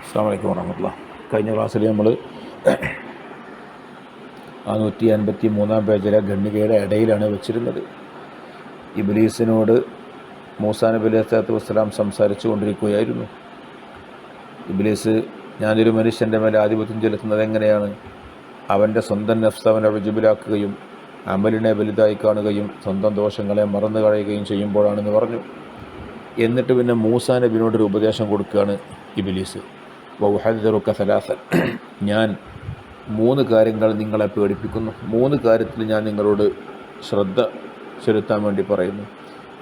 അസ്സലാമു അലൈക്കും വറഹ്മത്തുള്ളാഹി. കഴിഞ്ഞ ക്ലാസ്സിൽ നമ്മൾ 153 പേജിലെ ഖണ്ഡികയുടെ ഇടയിലാണ് വെച്ചിരുന്നത്. ഇബ്ലീസിനോട് മൂസാ നബി അലൈഹിസ്സലാത്തു വസ്സലാം സംസാരിച്ചു കൊണ്ടിരിക്കുകയായിരുന്നു. ഇബ്ലീസ്, ഞാനൊരു മനുഷ്യൻ്റെ മേലെ ആധിപത്യം ചെലുത്തുന്നത് എങ്ങനെയാണ്? അവൻ്റെ സ്വന്തം നഫ്സ് അവനെ റുജുബിലാക്കുകയും അമലിനെ വലുതായി കാണുകയും സ്വന്തം ദോഷങ്ങളെ മറന്നു കളയുകയും ചെയ്യുമ്പോഴാണെന്ന് പറഞ്ഞു. എന്നിട്ട് പിന്നെ മൂസാ നബിനോടൊരു ഉപദേശം കൊടുക്കുകയാണ് ഇബ്ലീസ്. വൗഹദ്ദിറുക സലാസൻ, ഞാൻ 3 കാര്യങ്ങൾ നിങ്ങളെ പേടിപ്പിക്കുന്നു. 3 കാര്യത്തിൽ ഞാൻ നിങ്ങളോട് ശ്രദ്ധ ചെലുത്താൻ വേണ്ടി പറയുന്നു.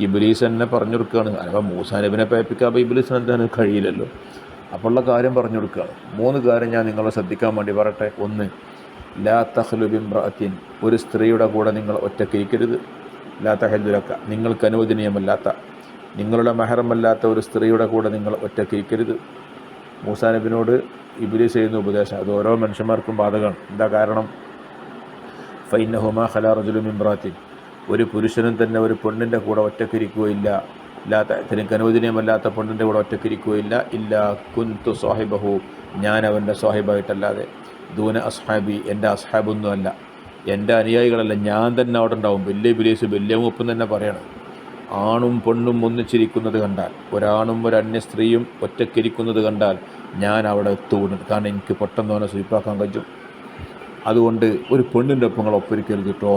ഇബ്ലീസ് എന്നെ പറഞ്ഞു കൊടുക്കുകയാണ്. അപ്പോൾ മൂസാ നബിനെ പേടിപ്പിക്കാൻ അപ്പോൾ ഇബ്ലീസിന് എന്താണ് കഴിയില്ലല്ലോ. അപ്പോൾ ഉള്ള കാര്യം പറഞ്ഞു കൊടുക്കുകയാണ്. 3 കാര്യം ഞാൻ നിങ്ങളെ ശ്രദ്ധിക്കാൻ വേണ്ടി പറയട്ടെ. 1, ലാ തഖ്ലു ബിംറഅത്തിൻ, ഒരു സ്ത്രീയുടെ കൂടെ നിങ്ങൾ ഒറ്റയ്ക്കിരിക്കരുത്. ലാ തഹല്ലുലക, നിങ്ങൾക്ക് അനുവദനീയമല്ലാത്ത, നിങ്ങളുടെ മെഹറമല്ലാത്ത ഒരു സ്ത്രീയുടെ കൂടെ നിങ്ങൾ ഒറ്റയ്ക്കിരിക്കരുത്. മൂസാ നബിനോട് ഇബ്ലീസ് ചെയ്യുന്ന ഉപദേശം അത് ഓരോ മനുഷ്യന്മാർക്കും ബാധകമാണ്. എന്താ കാരണം? ഫൈന്നഹുമാ ഖലാ റജുലുൻ മിൻ ഇംറഅത്തിൻ, ഒരു പുരുഷനും തന്നെ ഒരു പെണ്ണിൻ്റെ കൂടെ ഒറ്റയ്ക്കിരിക്കുകയില്ല. തനിക്ക് അനുവദനീയമല്ലാത്ത പെണ്ണിൻ്റെ കൂടെ ഒറ്റയ്ക്കിരിക്കുകയില്ല. ഇല്ലാ കുന്തു സാഹിബഹു, ഞാൻ അവൻ്റെ സാഹിബായിട്ടല്ലാതെ. ദൂന അസ്ഹാബി, എൻ്റെ അസ്ഹാബൊന്നുമല്ല, എൻ്റെ അനുയായികളല്ല, ഞാൻ തന്നെ അവിടെ ഉണ്ടാവും. വലിയ ഇബ്ലീസ് വലിയ മൂപ്പൻ തന്നെ പറയണം. ആണും പെണ്ണും ഒന്നിച്ചിരിക്കുന്നത് കണ്ടാൽ, ഒരാണും ഒരു അന്യ സ്ത്രീയും ഒറ്റയ്ക്കിരിക്കുന്നത് കണ്ടാൽ ഞാൻ അവിടെ എത്തുകൊണ്ട്, കാരണം എനിക്ക് പെട്ടെന്ന് അവനെ സ്വീപ്പാക്കാൻ കഴിയും. അതുകൊണ്ട് ഒരു പെണ്ണിൻ്റെ ഒപ്പം നിങ്ങൾ ഒപ്പൊരിക്കരുത് കേട്ടോ.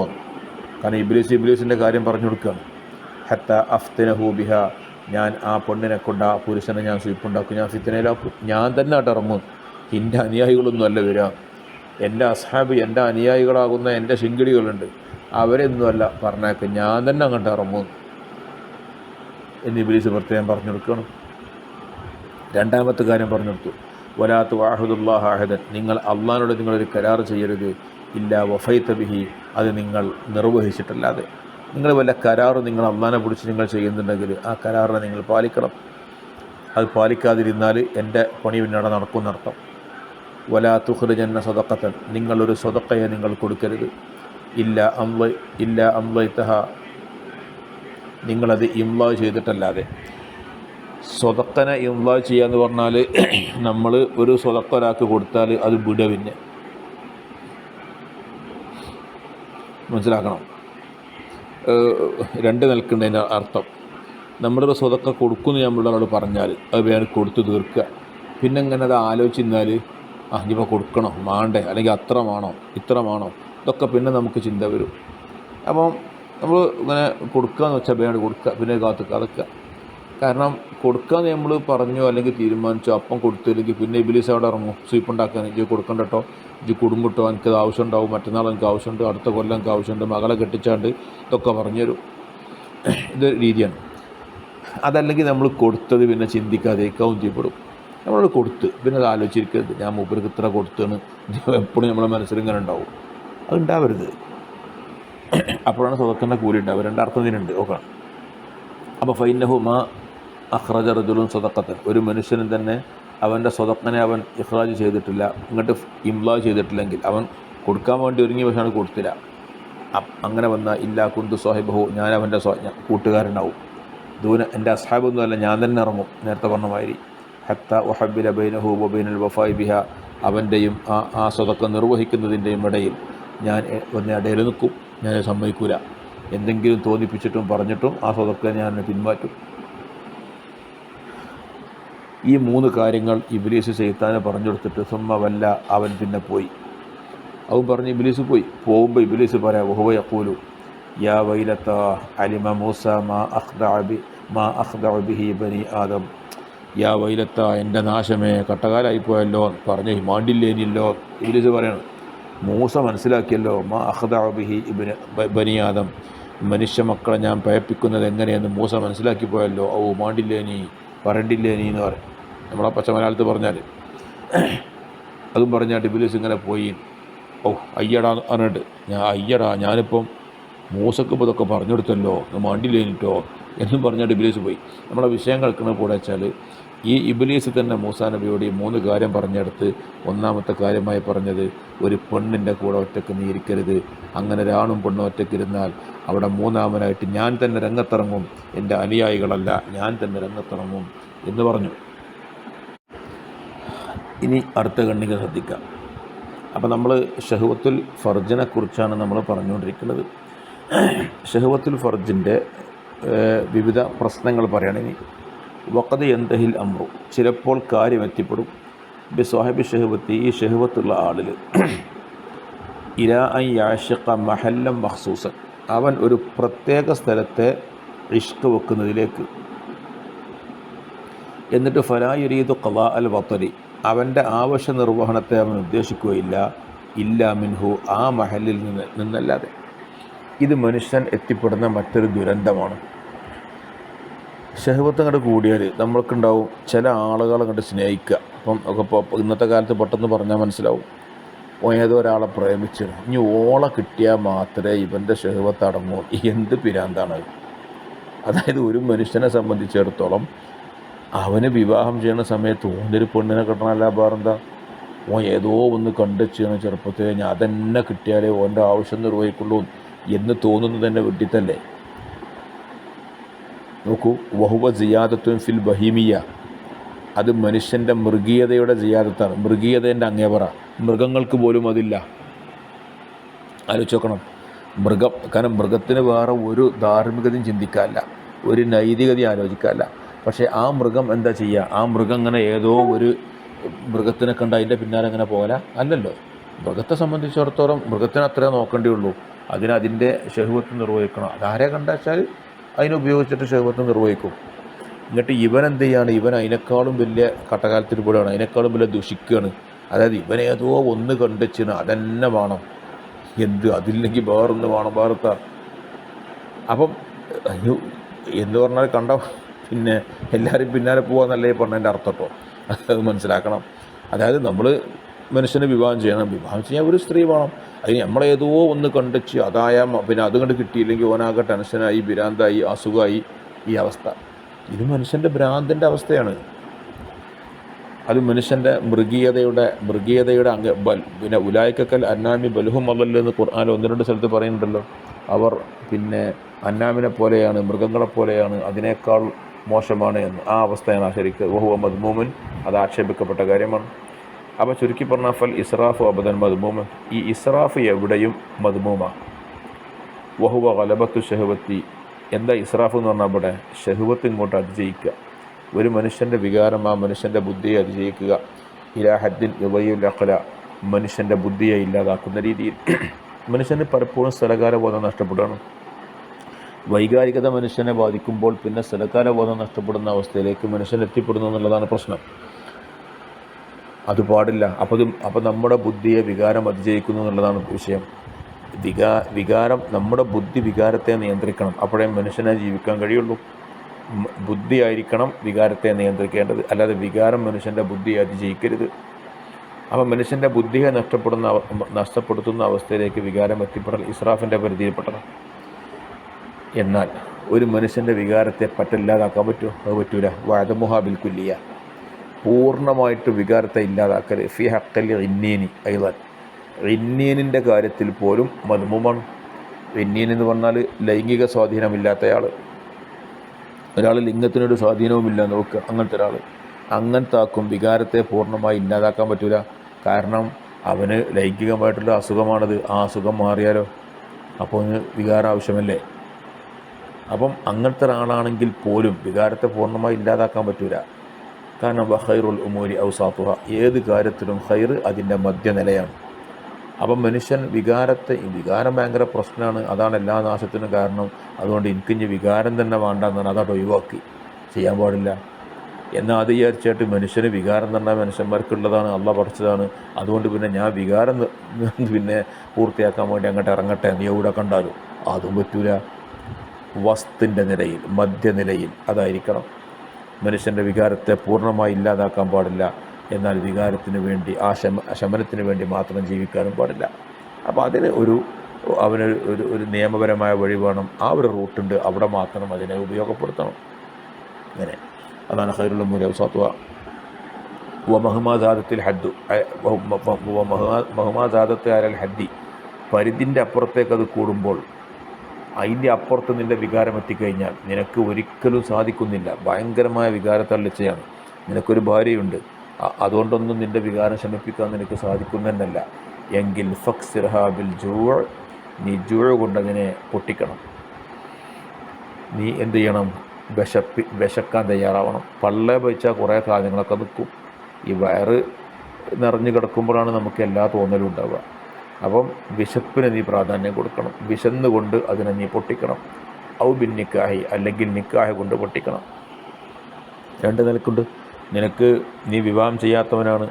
കാരണം ഇബ്ലീസിൻ്റെ കാര്യം പറഞ്ഞു കൊടുക്കുകയാണ്. ഹത്ത അഫ്തനഹു ബിഹ, ഞാൻ ആ പെണ്ണിനെ കൊണ്ട് ആ പുരുഷനെ ഞാൻ സ്വീപ്പുണ്ടാക്കും, ഞാൻ ഫിത്തനയിലാക്കും. ഞാൻ തന്നെ അവിടെ ഇറങ്ങും. എൻ്റെ അനുയായികളൊന്നും അല്ല വരിക. എൻ്റെ അസ്ഹാബ്, എൻ്റെ അനുയായികളാകുന്ന എൻ്റെ ശിങ്കിടികളുണ്ട്, അവരെയൊന്നും അല്ല പറഞ്ഞേക്ക്, ഞാൻ തന്നെ അങ്ങോട്ട് ഇറങ്ങും എന്ന് ഇബ്ലീസ് പ്രത്യേകം പറഞ്ഞു കൊടുക്കണം. 2ാമത്തെ കാര്യം പറഞ്ഞു കൊടുത്തു. വലാ തുഅഹദുല്ലാഹ അഹദൻ, നിങ്ങൾ അള്ളാഹിനോട് നിങ്ങളൊരു കരാർ ചെയ്യരുത്. ഇല്ലാ വഫൈത ബിഹി, അത് നിങ്ങൾ നിർവഹിച്ചിട്ടല്ലാതെ. നിങ്ങൾ വല്ല കരാറ് നിങ്ങൾ അള്ളാഹിനെ പിടിച്ച് നിങ്ങൾ ചെയ്യുന്നുണ്ടെങ്കിൽ ആ കരാറിനെ നിങ്ങൾ പാലിക്കണം. അത് പാലിക്കാതിരുന്നാൽ എൻ്റെ പണി പിന്നീട് നടക്കുമെന്നർത്ഥം. വലാ തുഖ്രിജന്ന സദഖത്തൻ, നിങ്ങളൊരു സദഖയെ നിങ്ങൾ കൊടുക്കരുത്. ഇല്ലാ അംളൈതഹ, നിങ്ങളത് ഇംലാ ചെയ്തിട്ടല്ലാതെ. സ്വതക്കനെ ഇംലാ ചെയ്യുക എന്ന് പറഞ്ഞാൽ നമ്മൾ ഒരു സ്വതക്ക ഒരാൾക്ക് കൊടുത്താൽ അത് വിടുക, പിന്നെ മനസ്സിലാക്കണം. 2 നിലക്കുണ്ടതിൻ്റെ അർത്ഥം. നമ്മളൊരു സ്വതക്ക കൊടുക്കുമെന്ന് നമ്മളോട് പറഞ്ഞാൽ അത് വേറെ കൊടുത്ത് തീർക്കുക. പിന്നെ ഇങ്ങനെ അത് ആലോചിച്ചാൽ ഇനിയിപ്പോൾ കൊടുക്കണോ വേണ്ടേ, അല്ലെങ്കിൽ അത്ര വേണോ ഇത്ര വേണോ, ഇതൊക്കെ പിന്നെ നമുക്ക് ചിന്ത വരും. അപ്പം നമ്മൾ ഇങ്ങനെ കൊടുക്കുകയെന്ന് വെച്ചാൽ വേണ്ട കൊടുക്കുക, പിന്നെ കാത്തുക്കാതൊക്കെ. കാരണം കൊടുക്കാമെന്ന് നമ്മൾ പറഞ്ഞോ അല്ലെങ്കിൽ തീരുമാനിച്ചോ, അപ്പം കൊടുത്തില്ലെങ്കിൽ പിന്നെ ഇബ്ലീസ് അവിടെ ഇറങ്ങും സ്വീപ്പുണ്ടാക്കാൻ. ഇജ്ജ് കൊടുക്കണ്ട കേട്ടോ, ഇജ്ജ് കുടുംബട്ടോ, എനിക്കത് ആവശ്യമുണ്ടാവും, മറ്റന്നാൾ എനിക്ക് ആവശ്യമുണ്ട്, അടുത്ത കൊല്ലം എനിക്ക് ആവശ്യമുണ്ട്, മകളെ കെട്ടിച്ചാണ്ട് ഇതൊക്കെ പറഞ്ഞുതരും. ഇത് രീതിയാണ്. അതല്ലെങ്കിൽ നമ്മൾ കൊടുത്തത് പിന്നെ ചിന്തിക്കാതെ കൗന്തിപ്പെടും. നമ്മളോട് കൊടുത്ത് പിന്നെ അത് ആലോചിച്ചിരിക്കരുത്, ഞാൻ മൂപ്പർക്ക് ഇത്ര കൊടുത്താണ് എപ്പോഴും നമ്മളെ മനസ്സിലിങ്ങനെ ഉണ്ടാവും. അത് ഉണ്ടാവരുത്. അപ്പോഴാണ് സ്വതക്കൻ്റെ കൂലി ഉണ്ടാവുക. 2 അർത്ഥം ഇതിനുണ്ട് നോക്കണം. അപ്പോൾ ഫൈന്നഹു മാ അഖ്റജ റജുലുൻ സ്വതക്കത്തൻ, ഒരു മനുഷ്യനും തന്നെ അവൻ്റെ സ്വതക്കനെ അവൻ ഇഖ്റാജ് ചെയ്തിട്ടില്ല, ഇങ്ങോട്ട് ഇംലാ ചെയ്തിട്ടില്ലെങ്കിൽ, അവൻ കൊടുക്കാൻ വേണ്ടി ഒരുങ്ങിയ പക്ഷേ കൊടുത്തില്ല. അങ്ങനെ വന്നാൽ ഇല്ലാ കുന്തു സാഹിബഹു, ഞാൻ അവൻ്റെ കൂട്ടുകാരനാവും. ദൂന, എൻ്റെ അസ്ഹാബൊന്നുമല്ല, ഞാൻ തന്നെ ഇറങ്ങും. നേരത്തെ പറഞ്ഞ മാതിരി. ഹത്ത വഹബ്ബില ബൈനഹു വബൈനൽ വഫായി ബിഹ, അവൻ്റെയും ആ സ്വതക്കം നിർവഹിക്കുന്നതിൻ്റെയും ഇടയിൽ ഞാൻ വന്ന് ഇടയിൽ നിൽക്കും. ഞാൻ സമ്മതിക്കൂല. എന്തെങ്കിലും തോന്നിപ്പിച്ചിട്ടും പറഞ്ഞിട്ടും ആ സ്വതക്ക ഞാൻ പിന്മാറ്റും. ഈ 3 കാര്യങ്ങൾ ഇബ്ലീസ് ശൈത്താനെ പറഞ്ഞു കൊടുത്തിട്ട് സുമ്മവല്ല, അവൻ പിന്നെ പോയി. അവൻ പറഞ്ഞ് ഇബ്ലീസ് പോയി. പോകുമ്പോൾ ഇബ്ലീസ് പറയാം, വഹുവ യഖൂലു യാ വൈലത്താ അലിമ മൂസ മാ അഖ്ദഅ ബിഹി ബനി ആദം. യാ വൈലത്താ, എൻ്റെ നാശമേ, കട്ടകാലായിപ്പോയല്ലോ, പറഞ്ഞ് മാണ്ടില്ലേനില്ലോ. ഇബ്ലീസ് പറയണം, മൂസ മനസ്സിലാക്കിയല്ലോ, മാ അഖ്ദഅ ബിഹി ബനി ആദം, മനുഷ്യ മക്കളെ ഞാൻ പയപ്പിക്കുന്നത് എങ്ങനെയെന്ന് മൂസ മനസ്സിലാക്കി പോയല്ലോ. മാണ്ടില്ലേനി, പറണ്ടില്ലേനി എന്ന് പറയും നമ്മളെ പച്ച മലയാളത്തിൽ പറഞ്ഞാൽ. അതും പറഞ്ഞാൽ ഇബ്ലീസ് ഇങ്ങനെ പോയി. അയ്യടാ പറഞ്ഞിട്ട്, ഞാനിപ്പം മൂസക്ക് ഇതൊക്കെ പറഞ്ഞു കൊടുത്തല്ലോ, മാണ്ടില്ലേനിട്ടോ എന്നും പറഞ്ഞാൽ ഇബ്ലീസ് പോയി. നമ്മളെ വിഷയം കേൾക്കുന്നത് കൂടെ വെച്ചാൽ ഈ ഇബ്ലീസ് തന്നെ മൂസാ നബിയോട് ഈ 3 കാര്യം പറഞ്ഞെടുത്ത് 1ാമത്തെ കാര്യമായി പറഞ്ഞത്, ഒരു പെണ്ണിൻ്റെ കൂടെ ഒറ്റയ്ക്ക് നീ ഇരിക്കരുത്. അങ്ങനെ ഒരാണും പെണ്ണും ഒറ്റയ്ക്കിരുന്നാൽ അവിടെ 3ാമനായിട്ട് ഞാൻ തന്നെ രംഗത്തിറങ്ങും, എൻ്റെ അനുയായികളല്ല, ഞാൻ തന്നെ രംഗത്തിറങ്ങും എന്ന് പറഞ്ഞു. ഇനി അടുത്ത ഖണ്ഡിക ശ്രദ്ധിക്കാം. അപ്പോൾ നമ്മൾ ഷഹ്വത്തുൽ ഫർജിനെക്കുറിച്ചാണ് നമ്മൾ പറഞ്ഞുകൊണ്ടിരിക്കുന്നത്. ഷഹ്വത്തുൽ ഫർജിൻ്റെ വിവിധ പ്രശ്നങ്ങൾ പറയുകയാണ്. ഇനി വഖദ് യന്തഹിൽ അമ്രു, ചിലപ്പോൾ കാര്യം എത്തിപ്പെടും, ബി സാഹിബി ഷഹ്വത്തി, ഈ ഷഹ്വത്തുള്ള ആളിൽ, ഇലാ അൻ യാഷിഖ മഹല്ലം മഖ്സൂസൻ, അവൻ ഒരു പ്രത്യേക സ്ഥലത്തെ ഇഷ്ക് വെക്കുന്നതിലേക്ക്. എന്നിട്ട് ഫലാ യുരീദു ഖളാ അൽ വത്തരി, അവൻ്റെ ആവശ്യ നിർവഹണത്തെ അവൻ ഉദ്ദേശിക്കുകയില്ല, ഇല്ലാ മിൻഹു, ആ മഹലിൽ നിന്നല്ലാതെ. ഇത് മനുഷ്യൻ എത്തിപ്പെടുന്ന മറ്റൊരു ദുരന്തമാണ്. ഷഹ്വത്ത് അങ്ങോട്ട് കൂടിയാൽ നമ്മൾക്കുണ്ടാവും ചില ആളുകളെ അങ്ങോട്ട് സ്നേഹിക്കുക. അപ്പം ഒക്കെ ഇന്നത്തെ കാലത്ത് പെട്ടെന്ന് പറഞ്ഞാൽ മനസ്സിലാവും. ഏതോ ഒരാളെ പ്രേമിച്ചു, ഇനി ഓളെ കിട്ടിയാൽ മാത്രമേ ഇവൻ്റെ ഷഹ്വത്ത് അടങ്ങൂ. എന്ത് പിരാന്താണ്! അതായത് ഒരു മനുഷ്യനെ സംബന്ധിച്ചിടത്തോളം അവന് വിവാഹം ചെയ്യുന്ന സമയത്ത് ഓനൊരു പെണ്ണിനെ കിട്ടണമല്ല, വേറെന്താ, ഓൻ ഏതോ ഒന്ന് കണ്ടുവെച്ചാണ് ചെറുപ്പത്തിൽ, ഞാൻ അതെന്നെ കിട്ടിയാലേ ഓൻ്റെ ആവശ്യം നിർവഹിക്കുള്ളൂ എന്ന് തോന്നുന്നത് തന്നെ വിട്ടിത്തല്ലേ. നോക്കൂ, വഹുവ സിയാദത്തുൻ ഫിൽ ബഹീമിയ, അത് മനുഷ്യൻ്റെ മൃഗീയതയുടെ സിയാദത്താണ്. മൃഗീയതേൻ്റെ അങ്ങേപറ. മൃഗങ്ങൾക്ക് പോലും അതില്ല. ആലോചിച്ച് നോക്കണം. കാരണം മൃഗത്തിന് വേറെ ഒരു ധാർമ്മികതയും ചിന്തിക്കാനില്ല, ഒരു നൈതികതയും ആലോചിക്കാനില്ല. പക്ഷേ ആ മൃഗം എന്താ ചെയ്യുക? ആ മൃഗം ഇങ്ങനെ ഏതോ ഒരു മൃഗത്തിനെ കണ്ട് അതിൻ്റെ പിന്നാലെ അങ്ങനെ പോകല അല്ലല്ലോ. മൃഗത്തെ സംബന്ധിച്ചിടത്തോളം മൃഗത്തിന് അത്രേ നോക്കേണ്ടിയുള്ളൂ. അതിൻ്റെ ഷഹ്വത്ത് നിർവഹിക്കണം. അതാരെ കണ്ടാച്ചാൽ അതിനുപയോഗിച്ചിട്ട് ഷഹ്വത്ത് നിർവഹിക്കും. എന്നിട്ട് ഇവൻ എന്ത് ചെയ്യാണ്? ഇവൻ അതിനേക്കാളും വലിയ കട്ടകാലത്തിൽ പെടുകയാണ്, അതിനേക്കാളും വലിയ ദുഷിക്കുകയാണ്. അതായത് ഇവനേതോ ഒന്ന് കണ്ടുവെച്ചിന് അതന്നെ വേണം, എന്ത് അതില്ലെങ്കിൽ വേറൊന്ന് വേണം, വേറെത്താ. അപ്പം എന്ന് പറഞ്ഞാൽ കണ്ട പിന്നെ എല്ലാവരും പിന്നാലെ പോകാന്നല്ലേ പറഞ്ഞതിൻ്റെ അർത്ഥം കേട്ടോ. അത് മനസ്സിലാക്കണം. അതായത് നമ്മൾ മനുഷ്യനെ വിവാഹം ചെയ്യണം, വിവാഹം ചെയ്യാൻ ഒരു സ്ത്രീ വേണം. അതിന് നമ്മളേതോ ഒന്ന് കണ്ടുവെച്ച് അതായ പിന്നെ അത് കണ്ട് കിട്ടിയില്ലെങ്കിൽ ഓനാകെ ടെൻഷനായി, ഭ്രാന്തായി, അസുഖമായി. ഈ അവസ്ഥ ഇത് മനുഷ്യൻ്റെ ഭ്രാന്തിൻ്റെ അവസ്ഥയാണ്. അത് മനുഷ്യൻ്റെ മൃഗീയതയുടെ പിന്നെ ഉലായിക്കൽ അന്നാമി ബലുഹും അല്ലല്ലെന്ന് ഖുർആൻ 1-2 സ്ഥലത്ത് പറയുന്നുണ്ടല്ലോ. അവർ പിന്നെ അന്നാമിനെ പോലെയാണ്, മൃഗങ്ങളെ പോലെയാണ്, അതിനേക്കാൾ മോശമാണ് എന്ന്. ആ അവസ്ഥയാണ് ശരിക്ക് വഹുവ മദ്മൂമൻ, അത് ആക്ഷേപിക്കപ്പെട്ട കാര്യമാണ്. അപ്പോൾ ചുരുക്കി പറഞ്ഞാൽ ഫൽ ഇസ്രാഫ് അബദൻ മദ്മൂമൻ, ഈ ഇസ്രാഫ് എവിടെയും മദ്മൂമാണ്. വഹുവ ഗലബത്തു ഷഹ്വത്തി, എന്താ ഇസ്രാഫ് എന്ന് പറഞ്ഞാൽ ഇവിടെ ഷഹ്വത്ത് ഇങ്ങോട്ട് അതിജയിക്കുക. ഒരു മനുഷ്യൻ്റെ വികാരം ആ മനുഷ്യൻ്റെ ബുദ്ധിയെ അതിജയിക്കുക. ഇലാ ഹദ്ദിൻ യുളയ്യുൽ അഖ്ല, മനുഷ്യൻ്റെ ബുദ്ധിയെ ഇല്ലാതാക്കുന്ന രീതിയിൽ. മനുഷ്യന് പലപ്പോഴും സ്ഥലകാലബോധം നഷ്ടപ്പെടുകയാണ്. വൈകാരികത മനുഷ്യനെ ബാധിക്കുമ്പോൾ പിന്നെ സ്ഥലകാലബോധം നഷ്ടപ്പെടുന്ന അവസ്ഥയിലേക്ക് മനുഷ്യൻ എത്തിപ്പെടുന്നു എന്നുള്ളതാണ് പ്രശ്നം. അത് പാടില്ല. അപ്പോൾ നമ്മുടെ ബുദ്ധിയെ വികാരം അതിജയിക്കുന്നു എന്നുള്ളതാണ് വിഷയം. വികാരം, നമ്മുടെ ബുദ്ധി വികാരത്തെ നിയന്ത്രിക്കണം, അപ്പോഴേ മനുഷ്യനെ ജീവിക്കാൻ കഴിയുള്ളൂ. ബുദ്ധിയായിരിക്കണം വികാരത്തെ നിയന്ത്രിക്കേണ്ടത്, അല്ലാതെ വികാരം മനുഷ്യൻ്റെ ബുദ്ധിയെ അതിജയിക്കരുത്. അപ്പം മനുഷ്യൻ്റെ ബുദ്ധിയെ നഷ്ടപ്പെടുത്തുന്ന അവസ്ഥയിലേക്ക് വികാരം എത്തിപ്പെടൽ ഇസ്രാഫിൻ്റെ പരിധിയിൽപ്പെട്ടതാണ്. എന്നാൽ ഒരു മനുഷ്യൻ്റെ വികാരത്തെ പറ്റില്ലാതാക്കാൻ പറ്റുമോ? അത് പറ്റൂല. വഅദമുഹാ ബിൽ കുല്ലിയ, പൂർണ്ണമായിട്ട് വികാരത്തെ ഇല്ലാതാക്കൽ. ഫി ഹഖ്ഖൽ ഇന്നീനി ഐളൻ, ഇന്നീനിൻ്റെ കാര്യത്തിൽ പോലും മദ്മൂമാണ്. ഇന്നീൻ എന്ന് പറഞ്ഞാൽ ലൈംഗിക സ്വാധീനമില്ലാത്തയാൾ, ഒരാൾ ലിംഗത്തിനൊരു സ്വാധീനവുമില്ല നോക്കുക, അങ്ങനത്തെ ഒരാൾ. അങ്ങനത്തെ ആക്കും വികാരത്തെ പൂർണ്ണമായി ഇല്ലാതാക്കാൻ പറ്റില്ല. കാരണം അവന് ലൈംഗികമായിട്ടുള്ള അസുഖമാണത്. ആ അസുഖം മാറിയാലോ? അപ്പോൾ അവന് വികാരം ആവശ്യമല്ലേ? അപ്പം അങ്ങനത്തെ ഒരാളാണെങ്കിൽ പോലും വികാരത്തെ പൂർണ്ണമായി ഇല്ലാതാക്കാൻ പറ്റില്ല. കാരണം ഖൈറുൽ ഉമൂരി ഔസാത്തുഹ, ഏത് കാര്യത്തിലും ഖൈർ അതിൻ്റെ മധ്യനിലയാണ്. അപ്പം മനുഷ്യൻ വികാരം ഭയങ്കര പ്രശ്നമാണ്, അതാണ് എല്ലാ നാശത്തിനും കാരണം. അതുകൊണ്ട് എനിക്കിഞ്ഞ് വികാരം തന്നെ വേണ്ടെന്നാണ്, അതോട്ട് ഒഴിവാക്കി, ചെയ്യാൻ പാടില്ല. എന്നാൽ അത് വിചാരിച്ചിട്ട് മനുഷ്യന് വികാരം തന്നെ മനുഷ്യന്മാർക്കുള്ളതാണ്, അള്ളാഹ് പഠിച്ചതാണ്, അതുകൊണ്ട് പിന്നെ ഞാൻ വികാരം പിന്നെ പൂർത്തിയാക്കാൻ വേണ്ടി അങ്ങോട്ട് ഇറങ്ങട്ടെ നീ എവിടെ കണ്ടാലും, അതും പറ്റൂല. വസ്തിൻ്റെ നിലയിൽ, മധ്യനിലയിൽ അതായിരിക്കണം. മനുഷ്യൻ്റെ വികാരത്തെ പൂർണ്ണമായി ഇല്ലാതാക്കാൻ പാടില്ല, എന്നാൽ വികാരത്തിന് വേണ്ടി ശമനത്തിന് വേണ്ടി മാത്രം ജീവിക്കാനും പാടില്ല. അപ്പോൾ അതിന് അവന് ഒരു നിയമപരമായ വഴി വേണം. ആ ഒരു റൂട്ടുണ്ട്, അവിടെ മാത്രം അതിനെ ഉപയോഗപ്പെടുത്തണം. അങ്ങനെ അതാണ് ഖൈറുൽ ഉമൂരി ഔസാത്തുഹ. വമഹ്മാസാദത്തിൽ ഹദ്ദു, മഹ്മാസാദത്ത് അലൽ ഹദ്ദി, പരിധിൻ്റെ അപ്പുറത്തേക്ക് അത് കൂടുമ്പോൾ, അതിൻ്റെ അപ്പുറത്ത് നിൻ്റെ വികാരം എത്തിക്കഴിഞ്ഞാൽ നിനക്ക് ഒരിക്കലും സാധിക്കുന്നില്ല. ഭയങ്കരമായ വികാരത്തള്ളിച്ചയാണ്. നിനക്കൊരു ഭാര്യയുണ്ട്, അതുകൊണ്ടൊന്നും നിൻ്റെ വികാരം ശമിപ്പിക്കാൻ നിനക്ക് സാധിക്കുന്നതല്ല എങ്കിൽ ഫക്സിർഹാ ബിൽ ജൂഅ്, നീ ജൂഅ് കൊണ്ടതിനെ പൊട്ടിക്കണം. നീ എന്ത് ചെയ്യണം? വിശക്കാൻ തയ്യാറാവണം. പള്ള വെച്ചാൽ കുറേ കാര്യങ്ങളൊക്കെ നിൽക്കും. ഈ വയറ് നിറഞ്ഞു കിടക്കുമ്പോഴാണ് നമുക്ക് എല്ലാ തോന്നലും ഉണ്ടാവുക. അപ്പം വിശപ്പിന് നീ പ്രാധാന്യം കൊടുക്കണം. വിശന്നുകൊണ്ട് അതിനെ നീ പൊട്ടിക്കണം. ഔ ബിൻ നിക്കാഹി, അല്ലെങ്കിൽ നിക്കാഹ് കൊണ്ട് പൊട്ടിക്കണം. രണ്ട് നിലക്കുണ്ട്. നിനക്ക് നീ വിവാഹം ചെയ്യാത്തവനാണ്,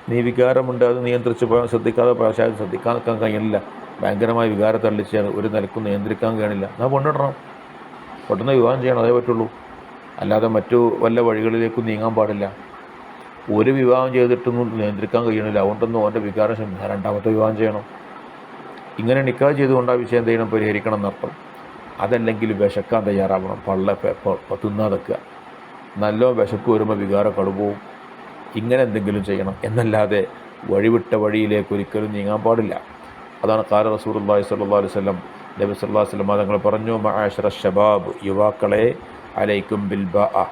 നീ വികാരമുണ്ട്, അത് നിയന്ത്രിച്ച് പോയാൽ ശ്രദ്ധിക്കാതെ പക്ഷേ ശ്രദ്ധിക്കാൻ നിൽക്കാൻ കഴിയണില്ല. ഭയങ്കരമായ വികാരം തള്ളിച്ചാൽ ഒരു നിലക്കും നിയന്ത്രിക്കാൻ കഴിയണില്ല. എന്നാൽ കൊണ്ടിടണം, പെട്ടെന്ന് വിവാഹം ചെയ്യണം, അതേ പറ്റുള്ളൂ. അല്ലാതെ മറ്റു വല്ല വഴികളിലേക്കും നീങ്ങാൻ പാടില്ല. ഒരു വിവാഹം ചെയ്തിട്ടൊന്നും നിയന്ത്രിക്കാൻ കഴിയണില്ല, അതുകൊണ്ടൊന്നും അവൻ്റെ വികാരം രണ്ടാമത്തെ വിവാഹം ചെയ്യണം. ഇങ്ങനെ നിക്കാഹ് ചെയ്തുകൊണ്ട് ആ വിഷയം എന്ത് ചെയ്യണം? പരിഹരിക്കണം എന്നർത്ഥം. അതല്ലെങ്കിൽ വിശക്കാൻ തയ്യാറാവണം. പള്ള തിന്നാതെക്കുക. നല്ല വിശപ്പ് വരുമ്പോൾ വികാരം കടുപോവും. ഇങ്ങനെ എന്തെങ്കിലും ചെയ്യണം എന്നല്ലാതെ വഴിവിട്ട വഴിയിലേക്ക് ഒരിക്കലും നീങ്ങാൻ പാടില്ല. അതാണ് ഖാല റസൂലുള്ളാഹി സ്വല്ലല്ലാഹു അലൈഹി വസല്ലം, നബി സല്ലല്ലാഹു അലൈഹി വസല്ലം തങ്ങൾ പറഞ്ഞു, മഅശറ ശബാബ്, യുവാക്കളെ, അലൈക്കും ബിൽ ബാഅ,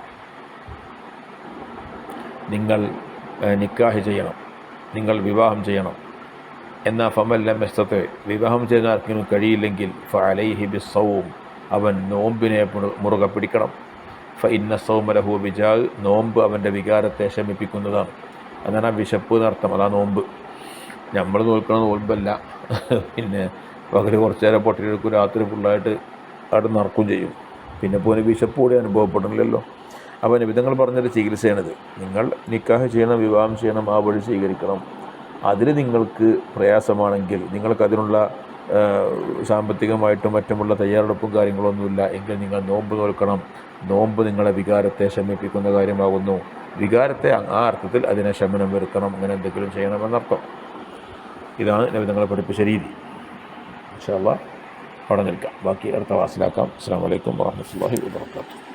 നിങ്ങൾ നിക്കാഹ് ചെയ്യണം, നിങ്ങൾ വിവാഹം ചെയ്യണം. എന്നാൽ ഫമൻ ലം യസ്തതി, വിവാഹം ചെയ്യാൻ ആർക്കെങ്കിലും കഴിയില്ലെങ്കിൽ ഫഅലൈഹി ബിസ്സൗം, അവൻ നോമ്പിനെ മുറുകെ പിടിക്കണം. ഫഇന്ന സൗമ ലഹു വിജാഅ്, നോമ്പ് അവൻ്റെ വികാരത്തെ ശമിപ്പിക്കുന്നതാണ്. അതാണ് വിശപ്പ് എന്നർത്ഥം. അതാ നോമ്പ്. നമ്മൾ നോൽക്കണ നോമ്പല്ല. പിന്നെ പകൽ കുറച്ച് നേരം പൊട്ടിയെടുക്കും, രാത്രി ഫുള്ളായിട്ട് അവിടെ നടക്കുകയും ചെയ്യും. പിന്നെ പോലെ വിശപ്പ് കൂടി അനുഭവപ്പെടണില്ലല്ലോ. അപ്പോൾ നബിതങ്ങൾ പറഞ്ഞൊരു ചികിത്സയാണിത്. നിങ്ങൾ നിക്കാഹ് ചെയ്യണം, വിവാഹം ചെയ്യണം, ആ വഴി സ്വീകരിക്കണം. അതിൽ നിങ്ങൾക്ക് പ്രയാസമാണെങ്കിൽ, നിങ്ങൾക്കതിനുള്ള സാമ്പത്തികമായിട്ടും മറ്റുമുള്ള തയ്യാറെടുപ്പും കാര്യങ്ങളൊന്നുമില്ല എങ്കിൽ നിങ്ങൾ നോമ്പ് നോൽക്കണം. നോമ്പ് നിങ്ങളെ വികാരത്തെ ശമിപ്പിക്കുന്ന കാര്യമാകുന്നു. വികാരത്തെ ആ അർത്ഥത്തിൽ അതിനെ ശമനം വരുത്തണം, അങ്ങനെ എന്തെങ്കിലും ചെയ്യണമെന്നർത്ഥം. ഇതാണ് നബിതങ്ങളെ പഠിപ്പിച്ച രീതി. ഇൻഷാ അല്ലാഹ് അവിടെ നിൽക്കാം. ബാക്കി അടുത്ത ക്ലാസ്സിലാക്കാം. അസ്സലാമു അലൈക്കും വറഹ്മത്തുള്ളാഹി വബറകാതുഹു.